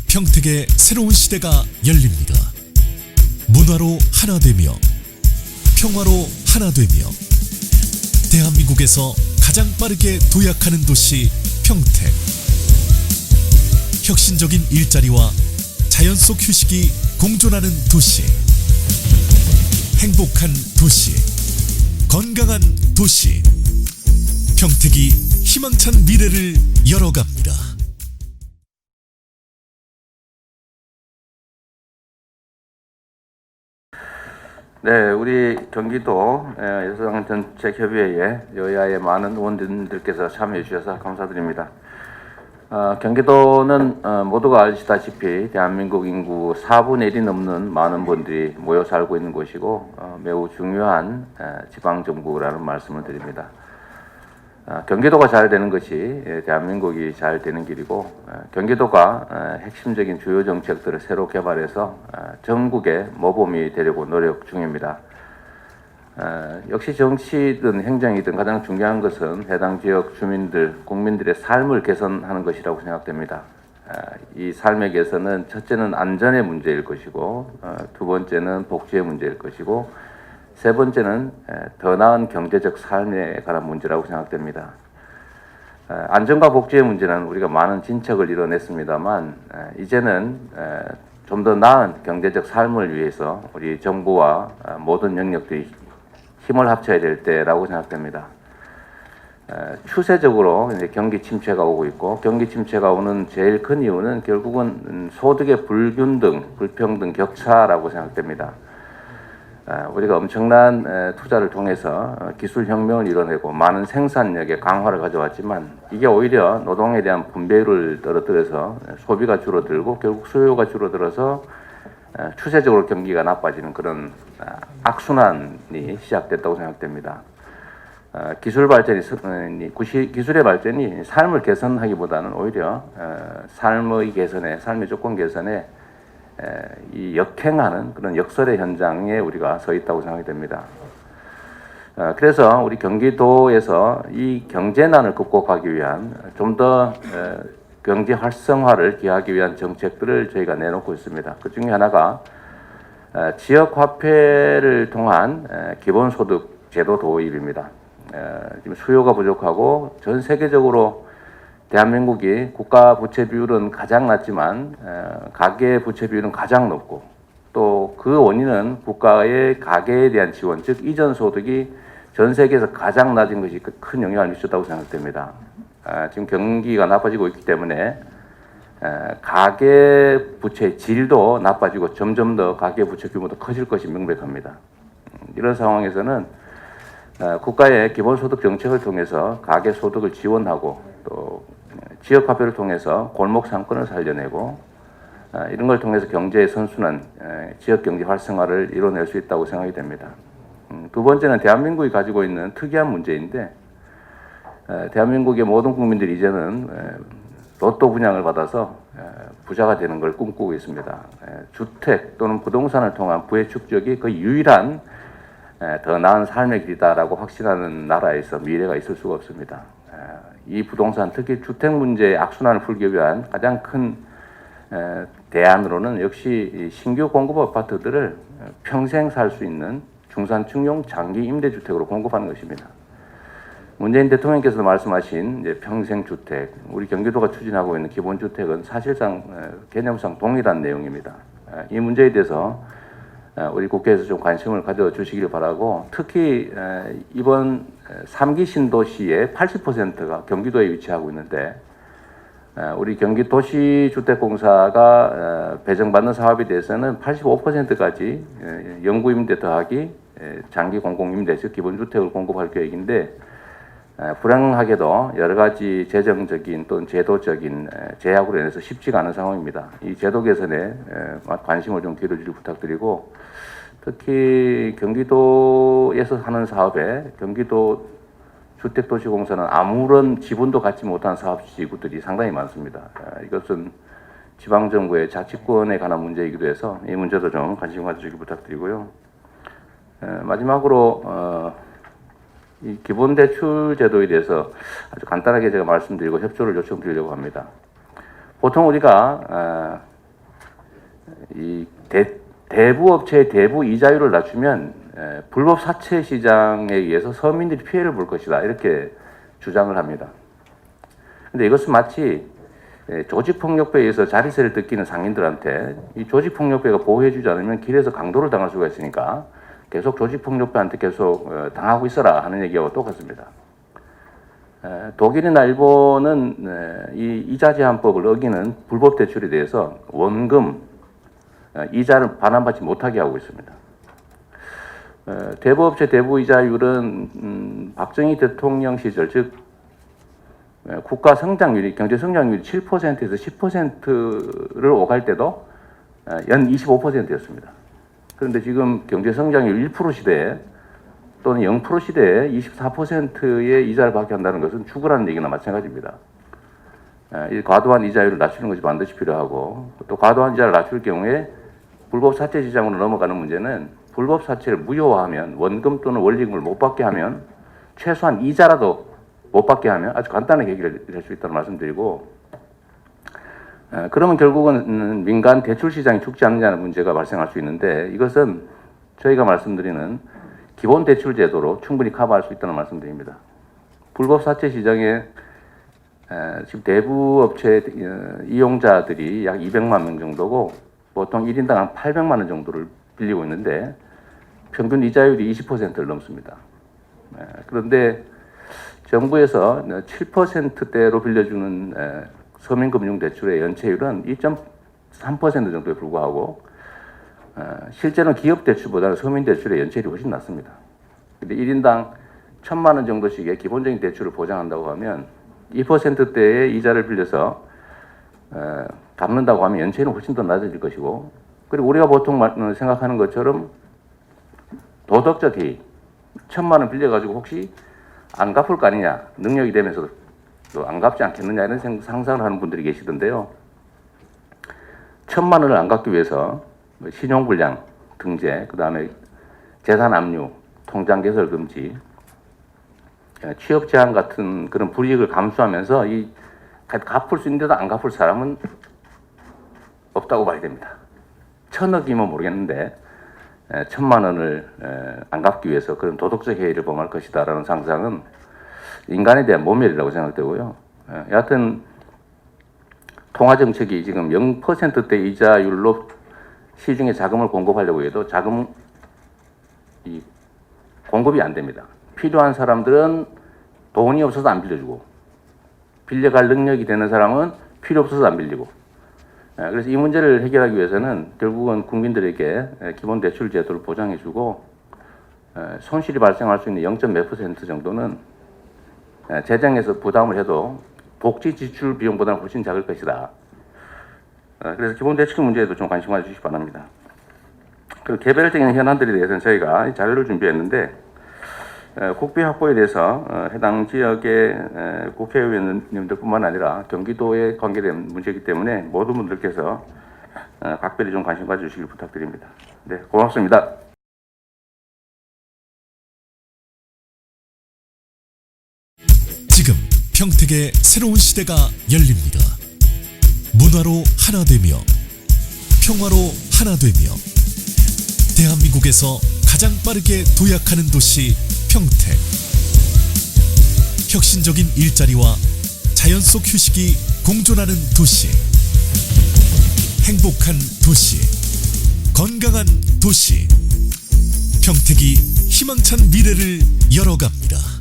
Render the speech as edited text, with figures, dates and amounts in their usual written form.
평택의 새로운 시대가 열립니다. 문화로 하나 되며 평화로 하나 되며 대한민국에서 가장 빠르게 도약하는 도시 평택. 혁신적인 일자리와 자연 속 휴식이 공존하는 도시. 행복한 도시, 건강한 도시. 평택이 희망찬 미래를 열어갑니다. 네, 우리 경기도 여성정책협의회에 여야의 많은 의원님들께서 참여해 주셔서 감사드립니다. 경기도는 모두가 아시다시피 대한민국 인구 4분의 1이 넘는 많은 분들이 모여 살고 있는 곳이고 매우 중요한 지방정부라는 말씀을 드립니다. 경기도가 잘 되는 것이 대한민국이 잘 되는 길이고, 경기도가 핵심적인 주요 정책들을 새로 개발해서 전국의 모범이 되려고 노력 중입니다. 역시 정치든 행정이든 가장 중요한 것은 해당 지역 주민들, 국민들의 삶을 개선하는 것이라고 생각됩니다. 이 삶의 개선은 첫째는 안전의 문제일 것이고, 두 번째는 복지의 문제일 것이고, 세 번째는 더 나은 경제적 삶에 관한 문제라고 생각됩니다. 안전과 복지의 문제는 우리가 많은 진척을 이뤄냈습니다만, 이제는 좀 더 나은 경제적 삶을 위해서 우리 정부와 모든 영역들이 힘을 합쳐야 될 때라고 생각됩니다. 추세적으로 이제 경기 침체가 오고 있고, 경기 침체가 오는 제일 큰 이유는 결국은 소득의 불균등, 불평등, 격차라고 생각됩니다. 우리가 엄청난 투자를 통해서 기술혁명을 이뤄내고 많은 생산력의 강화를 가져왔지만, 이게 오히려 노동에 대한 분배율을 떨어뜨려서 소비가 줄어들고 결국 수요가 줄어들어서 추세적으로 경기가 나빠지는 그런 악순환이 시작됐다고 생각됩니다. 기술의 발전이 삶을 개선하기보다는 오히려 삶의 개선에, 삶의 조건 개선에 이 역행하는 그런 역설의 현장에 우리가 서 있다고 생각이 됩니다. 그래서 우리 경기도에서 이 경제난을 극복하기 위한 좀 더 경제 활성화를 기하기 위한 정책들을 저희가 내놓고 있습니다. 그 중에 하나가 지역 화폐를 통한 기본소득 제도 도입입니다. 지금 수요가 부족하고 전 세계적으로 대한민국이 국가 부채 비율은 가장 낮지만 가계 부채 비율은 가장 높고, 또 그 원인은 국가의 가계에 대한 지원, 즉 이전 소득이 전 세계에서 가장 낮은 것이 큰 영향을 미쳤다고 생각됩니다. 지금 경기가 나빠지고 있기 때문에 가계 부채 질도 나빠지고 점점 더 가계 부채 규모도 커질 것이 명백합니다. 이런 상황에서는 국가의 기본소득 정책을 통해서 가계 소득을 지원하고, 또 지역 화폐를 통해서 골목 상권을 살려내고, 이런 걸 통해서 경제의 선순환, 지역 경제 활성화를 이뤄낼 수 있다고 생각이 됩니다. 두 번째는 대한민국이 가지고 있는 특이한 문제인데, 대한민국의 모든 국민들이 이제는 로또 분양을 받아서 부자가 되는 걸 꿈꾸고 있습니다. 주택 또는 부동산을 통한 부의 축적이 거의 유일한 더 나은 삶의 길이다라고 확신하는 나라에서 미래가 있을 수가 없습니다. 이 부동산, 특히 주택 문제의 악순환을 풀기 위한 가장 큰 대안으로는 역시 신규 공급 아파트들을 평생 살 수 있는 중산층용 장기 임대주택으로 공급하는 것입니다. 문재인 대통령께서 말씀하신 이제 평생주택, 우리 경기도가 추진하고 있는 기본주택은 사실상 개념상 동일한 내용입니다. 이 문제에 대해서 우리 국회에서 좀 관심을 가져주시길 바라고, 특히 이번 3기 신도시의 80%가 경기도에 위치하고 있는데, 우리 경기도시주택공사가 배정받는 사업에 대해서는 85%까지 영구임대 더하기 장기 공공임대, 즉 기본주택을 공급할 계획인데, 불행하게도 여러 가지 재정적인 또는 제도적인 제약으로 인해서 쉽지가 않은 상황입니다. 이 제도 개선에 관심을 좀 기울여주길 부탁드리고, 특히 경기도에서 하는 사업에 경기도 주택도시공사는 아무런 지분도 갖지 못한 사업지구들이 상당히 많습니다. 이것은 지방정부의 자치권에 관한 문제이기도 해서 이 문제도 좀 관심 가져주길 부탁드리고요. 마지막으로 이 기본대출 제도에 대해서 아주 간단하게 제가 말씀드리고 협조를 요청드리려고 합니다. 보통 우리가 이 대부 업체의 대부 이자율을 낮추면 불법 사채 시장에 의해서 서민들이 피해를 볼 것이다 이렇게 주장을 합니다. 그런데 이것은 마치 조직폭력배에 의해서 자리세를 뜯기는 상인들한테 이 조직폭력배가 보호해주지 않으면 길에서 강도를 당할 수가 있으니까 계속 조직폭력배한테 계속 당하고 있어라 하는 얘기와 똑같습니다. 독일이나 일본은 이 이자 제한법을 어기는 불법 대출에 대해서 원금, 이자를 반환받지 못하게 하고 있습니다. 대부업체 대부 이자율은 박정희 대통령 시절, 즉 국가 성장률이 경제 성장률이 7%에서 10%를 오갈 때도 연 25%였습니다. 그런데 지금 경제 성장률 1% 시대에 또는 0% 시대에 24%의 이자를 받게 한다는 것은 죽으라는 얘기나 마찬가지입니다. 이 과도한 이자율을 낮추는 것이 반드시 필요하고 또 과도한 이자를 낮출 경우에 불법 사채 시장으로 넘어가는 문제는 불법 사채를 무효화하면 원금 또는 원리금을 못 받게 하면 최소한 이자라도 못 받게 하면 아주 간단하게 해결될 수 있다는 말씀드리고 그러면 결국은 민간 대출 시장이 죽지 않느냐는 문제가 발생할 수 있는데 이것은 저희가 말씀드리는 기본 대출 제도로 충분히 커버할 수 있다는 말씀드립니다. 불법 사채 시장에 지금 대부 업체 이용자들이 약 200만 명 정도고 보통 1인당 한 800만 원 정도를 빌리고 있는데 평균 이자율이 20%를 넘습니다. 그런데 정부에서 7%대로 빌려주는 서민금융대출의 연체율은 2.3% 정도에 불과하고 실제는 기업대출보다는 서민대출의 연체율이 훨씬 낮습니다. 근데 1인당 1,000만 원 정도씩의 기본적인 대출을 보장한다고 하면 2%대의 이자를 빌려서 갚는다고 하면 연체율은 훨씬 더 낮아질 것이고 그리고 우리가 보통 생각하는 것처럼 도덕적 해이 1,000만 원 빌려가지고 혹시 안 갚을 거 아니냐 능력이 되면서도 또 안 갚지 않겠느냐 이런 상상을 하는 분들이 계시던데요. 1,000만 원을 안 갚기 위해서 신용불량 등재, 그 다음에 재산 압류, 통장 개설 금지, 취업 제한 같은 그런 불이익을 감수하면서 이 갚을 수 있는데도 안 갚을 사람은 없다고 봐야 됩니다. 1,000억이면 모르겠는데 1,000만 원을 안 갚기 위해서 그런 도덕적 해이를 범할 것이다라는 상상은 인간에 대한 모멸이라고 생각되고요. 여하튼 통화정책이 지금 0%대 이자율로 시중에 자금을 공급하려고 해도 자금 공급이 안 됩니다. 필요한 사람들은 돈이 없어서 안 빌려주고 빌려갈 능력이 되는 사람은 필요 없어서 안 빌리고 그래서 이 문제를 해결하기 위해서는 결국은 국민들에게 기본 대출 제도를 보장해주고 손실이 발생할 수 있는 0.몇 % 정도는 재정에서 부담을 해도 복지 지출 비용보다는 훨씬 작을 것이다. 그래서 기본 대출 문제에도 좀 관심 가주시기 바랍니다. 그리고 개별적인 현안들에 대해서는 저희가 자료를 준비했는데 국비 확보에 대해서 해당 지역의 국회의원님들뿐만 아니라 경기도에 관계된 문제이기 때문에 모든 분들께서 각별히 좀 관심 가져주시길 부탁드립니다. 네, 고맙습니다. 지금 평택의 새로운 시대가 열립니다. 문화로 하나 되며 평화로 하나 되며 대한민국에서 가장 빠르게 도약하는 도시 평택. 혁신적인 일자리와 자연 속 휴식이 공존하는 도시. 행복한 도시. 건강한 도시. 평택이 희망찬 미래를 열어갑니다.